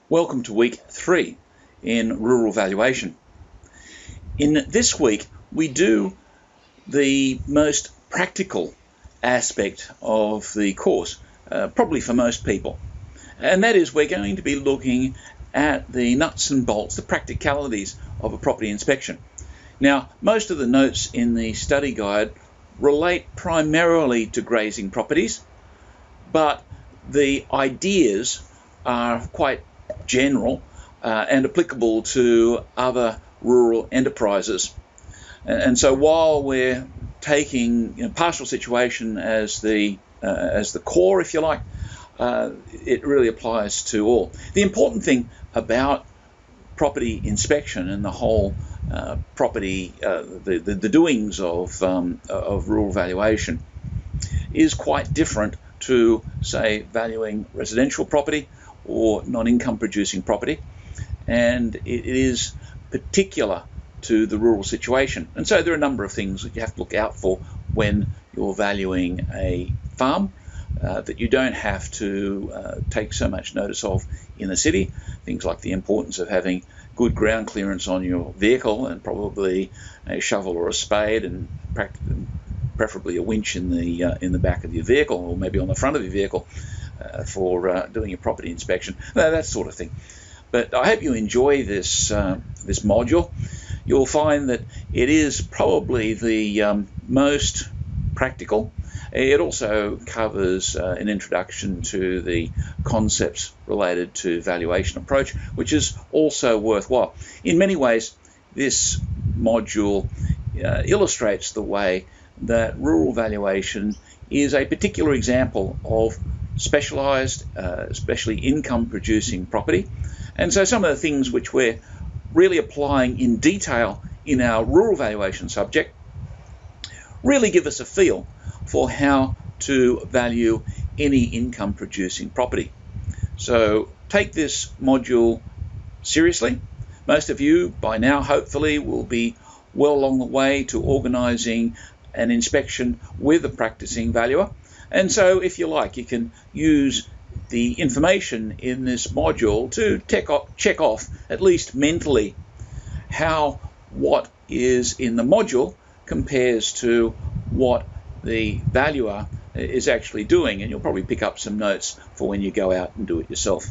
Welcome to week 3 in rural valuation. In this week, we do the most practical aspect of the course, probably for most people. And that is we're going to be looking at the nuts and bolts, the practicalities of a property inspection. Now, most of the notes in the study guide relate primarily to grazing properties, but the ideas are quite general and applicable to other rural enterprises. And so while we're taking partial situation as the core, if you like, it really applies to all. The important thing about property inspection and the whole property, the doings of rural valuation is quite different to, say, valuing residential property or non-income producing property, and it is particular to the rural situation. And so there are a number of things that you have to look out for when you're valuing a farm that you don't have to take so much notice of in the city. Things like the importance of having good ground clearance on your vehicle and probably a shovel or a spade and preferably a winch in the back of your vehicle, or maybe on the front of your vehicle for doing your property inspection, that sort of thing. But I hope you enjoy this module. You'll find that it is probably the most practical. It also covers an introduction to the concepts related to valuation approach, which is also worthwhile. In many ways, this module illustrates the way that rural valuation is a particular example of specialised, especially income-producing property. And so some of the things which we're really applying in detail in our rural valuation subject really give us a feel for how to value any income-producing property. So take this module seriously. Most of you by now hopefully will be well along the way to organising an inspection with a practicing valuer. And so if you like, you can use the information in this module to check off, at least mentally, how what is in the module compares to what the valuer is actually doing. And you'll probably pick up some notes for when you go out and do it yourself.